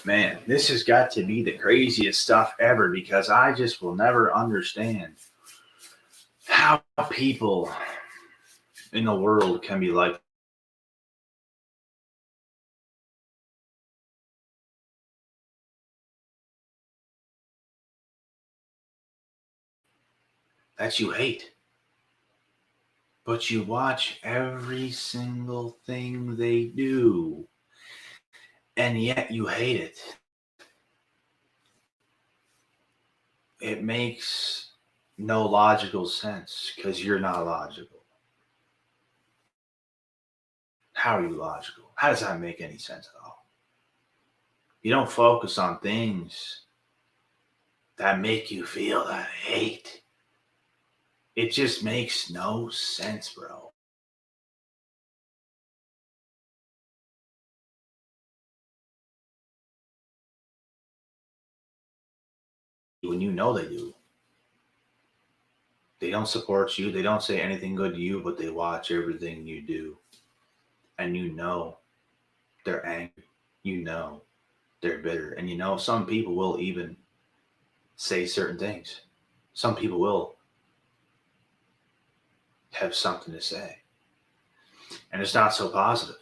Man, this has got to be the craziest stuff ever because I just will never understand how people in the world can be like that you hate. But you watch every single thing they do, and yet you hate it. It makes no logical sense because you're not logical. How are you logical? How does that make any sense at all? You don't focus on things that make you feel that hate. It just makes no sense, bro. When you know they do, they don't support you. They don't say anything good to you, but they watch everything you do. And you know they're angry. You know they're bitter. And you know some people will even say certain things. Some people will have something to say. And it's not so positive.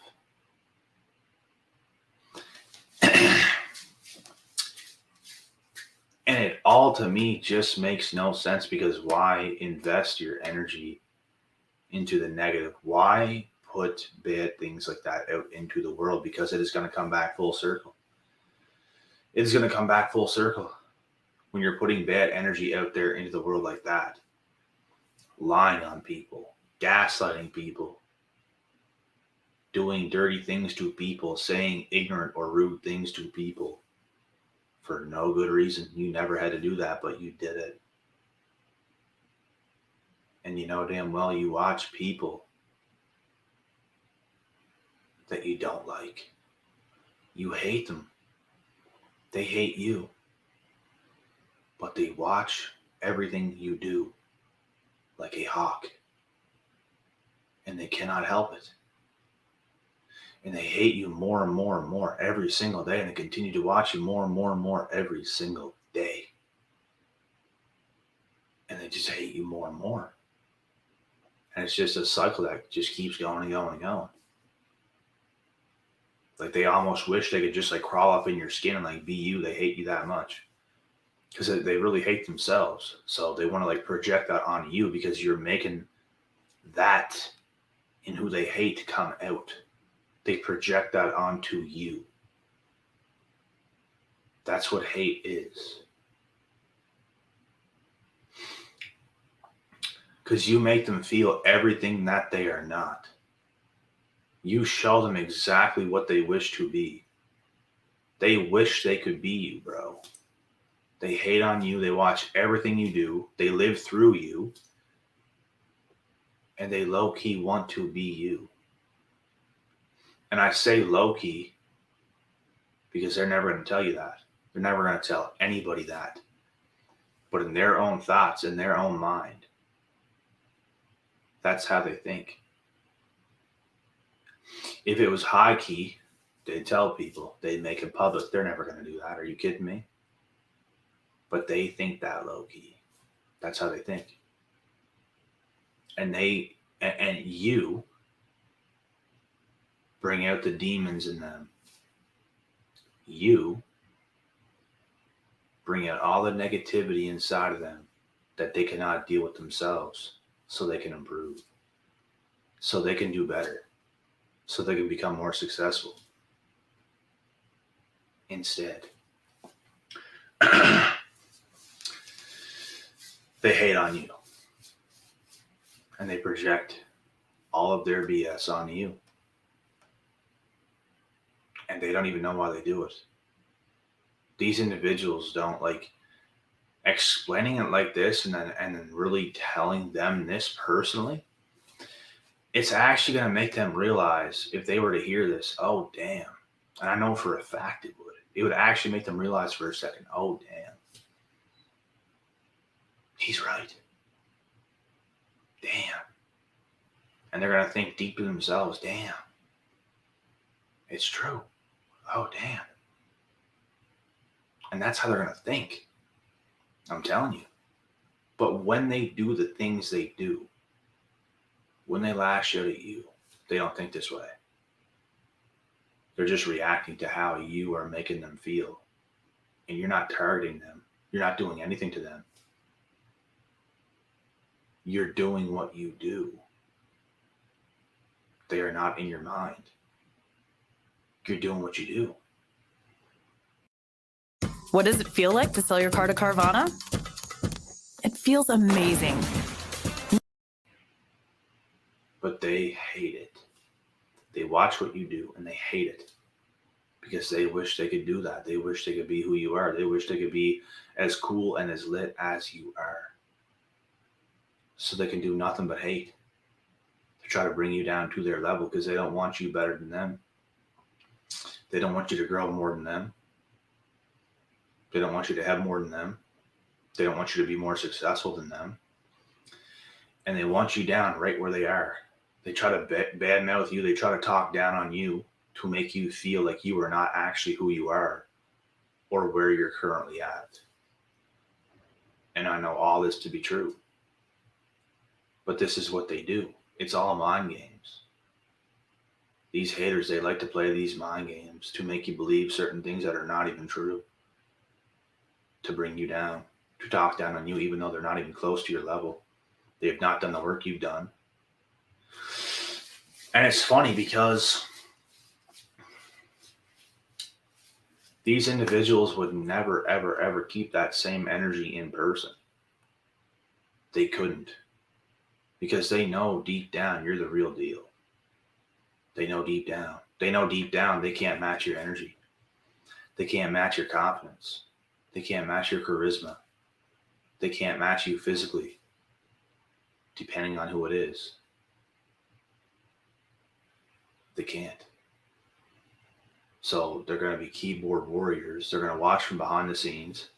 And it all to me just makes no sense because why invest your energy into the negative? Why put bad things like that out into the world? Because it is going to come back full circle. It is going to come back full circle when you're putting bad energy out there into the world like that. Lying on people, gaslighting people, doing dirty things to people, saying ignorant or rude things to people for no good reason. You never had to do that, but you did it. And you know damn well you watch people that you don't like. You hate them. They hate you. But they watch everything you do like a hawk. And they cannot help it. And they hate you more and more and more every single day. And they continue to watch you more and more and more every single day. And they just hate you more and more. And it's just a cycle that just keeps going and going and going. Like they almost wish they could just like crawl up in your skin and like be you. They hate you that much. Because they really hate themselves. So they want to like project that on you because you're making that in who they hate come out. They project that onto you. That's what hate is. Because you make them feel everything that they are not. You show them exactly what they wish to be. They wish they could be you, bro. They hate on you. They watch everything you do. They live through you. And they low-key want to be you. And I say low-key because they're never going to tell you that. They're never going to tell anybody that. But in their own thoughts, in their own mind, that's how they think. If it was high key, they'd tell people, they'd make it public. They're never going to do that. Are you kidding me? But they think that low key. That's how they think. And you bring out the demons in them. You bring out all the negativity inside of them that they cannot deal with themselves so they can improve, so they can do better, so they can become more successful. Instead, they hate on you and they project all of their BS on you. And they don't even know why they do it. These individuals don't like explaining it like this and then really telling them this personally. It's actually going to make them realize if they were to hear this, oh, damn. And I know for a fact it would. It would actually make them realize for a second, oh, damn. He's right. Damn. And they're going to think deep to themselves, damn. It's true. Oh, damn. And that's how they're going to think. I'm telling you. But when they do the things they do, when they lash out at you, they don't think this way. They're just reacting to how you are making them feel. And you're not targeting them. You're not doing anything to them. You're doing what you do. They are not in your mind. You're doing what you do. What does it feel like to sell your car to Carvana? It feels amazing. But they hate it. They watch what you do and they hate it because they wish they could do that. They wish they could be who you are. They wish they could be as cool and as lit as you are. So they can do nothing but hate to try to bring you down to their level because they don't want you better than them. They don't want you to grow more than them. They don't want you to have more than them. They don't want you to be more successful than them. And they want you down right where they are. They try to badmouth you. They try to talk down on you to make you feel like you are not actually who you are or where you're currently at. And I know all this to be true. But this is what they do. It's all mind games. These haters, they like to play these mind games to make you believe certain things that are not even true. To bring you down, to talk down on you, even though they're not even close to your level. They have not done the work you've done. And it's funny because these individuals would never, ever, ever keep that same energy in person. They couldn't. Because they know deep down you're the real deal. They know deep down. They know deep down they can't match your energy. They can't match your confidence. They can't match your charisma. They can't match you physically, depending on who it is. They can't. So they're going to be keyboard warriors. They're going to watch from behind the scenes.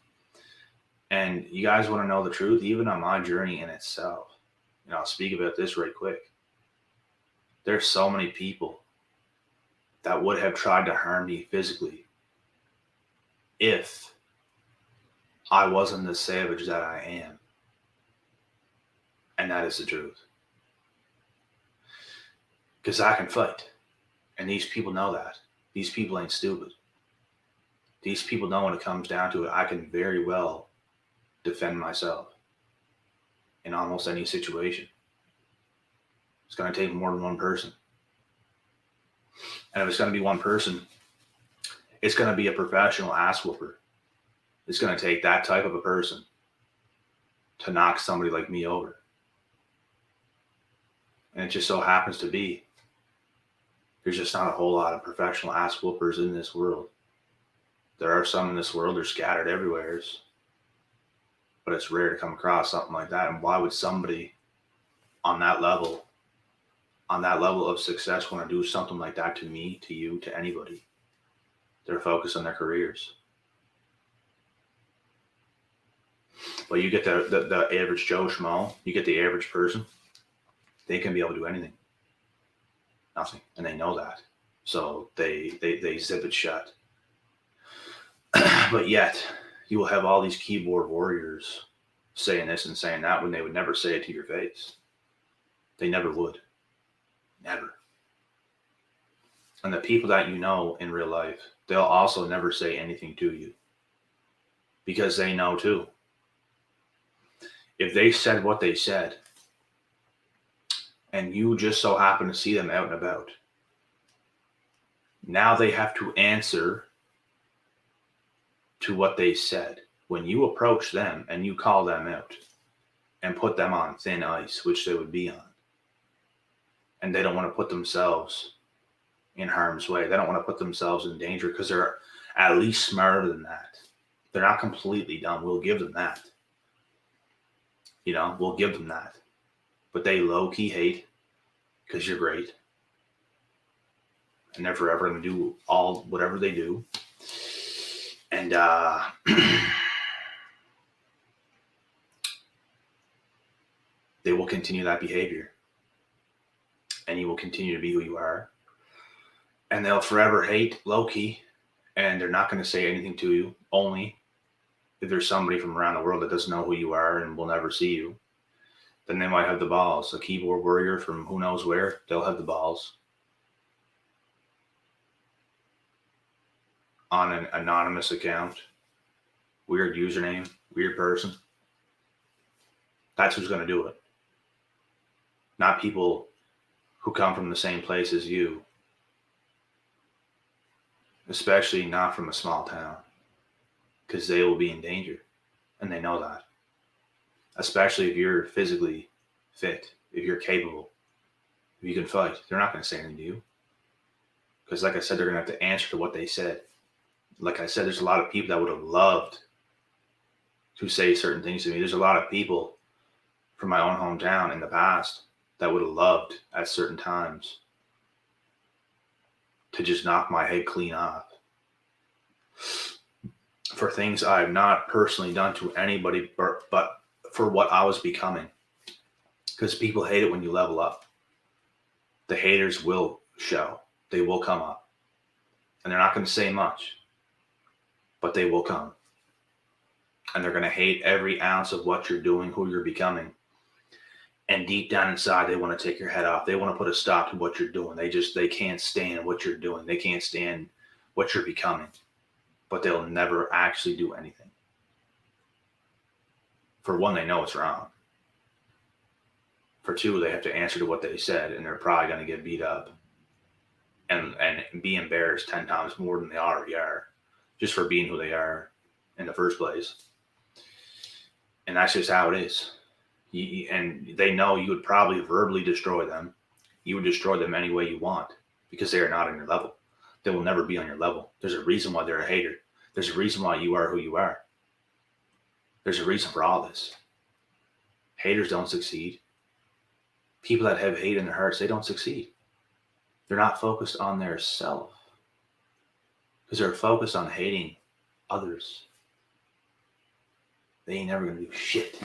And you guys want to know the truth, even on my journey in itself. And I'll speak about this right quick. There's so many people that would have tried to harm me physically if I wasn't the savage that I am. And that is the truth. Because I can fight. And these people know that. These people ain't stupid. These people know when it comes down to it, I can very well defend myself in almost any situation. It's going to take more than one person. And if it's going to be one person, it's going to be a professional ass whooper. It's going to take that type of a person to knock somebody like me over. And it just so happens to be there's just not a whole lot of professional ass whoopers in this world. There are some in this world, they're scattered everywhere. But it's rare to come across something like that. And why would somebody on that level of success want to do something like that to me, to you, to anybody? They're focused on their careers. But you get the average Joe Schmo, you get the average person, they can be able to do anything. Nothing. And they know that. So they zip it shut. But yet, you will have all these keyboard warriors saying this and saying that when they would never say it to your face. They never would. Never. And the people that you know in real life, they'll also never say anything to you. Because they know too. If they said what they said, and you just so happen to see them out and about, now they have to answer to what they said. When you approach them and you call them out and put them on thin ice, which they would be on, and they don't want to put themselves in harm's way. They don't want to put themselves in danger because they're at least smarter than that. They're not completely dumb. We'll give them that. We'll give them that. But they low-key hate because you're great. And they're forever going to do whatever they do. And they will continue that behavior. And you will continue to be who you are. And they'll forever hate low-key. And they're not going to say anything to you, only if there's somebody from around the world that doesn't know who you are and will never see you, then they might have the balls. A keyboard warrior from who knows where, they'll have the balls on an anonymous account, weird username, weird person. That's who's going to do it. Not people who come from the same place as you, especially not from a small town, because they will be in danger, and they know that. Especially if you're physically fit, if you're capable, if you can fight, they're not going to say anything to you. Because like I said, they're going to have to answer to what they said. Like I said, there's a lot of people that would have loved to say certain things to me. There's a lot of people from my own hometown in the past that would have loved at certain times to just knock my head clean off for things I have not personally done to anybody, but for what I was becoming. Because people hate it when you level up. The haters will show. They will come up. And they're not going to say much, but they will come. And they're going to hate every ounce of what you're doing, who you're becoming. And deep down inside, they want to take your head off. They want to put a stop to what you're doing. They can't stand what you're doing. They can't stand what you're becoming. But they'll never actually do anything. For one, they know it's wrong. For two, they have to answer to what they said, and they're probably going to get beat up and be embarrassed 10 times more than they already are, just for being who they are in the first place. And that's just how it is. And they know you would probably verbally destroy them. You would destroy them any way you want because they are not on your level. They will never be on your level. There's a reason why they're a hater. There's a reason why you are who you are. There's a reason for all this. Haters don't succeed. People that have hate in their hearts, they don't succeed. They're not focused on their self because they're focused on hating others. They ain't never going to do shit.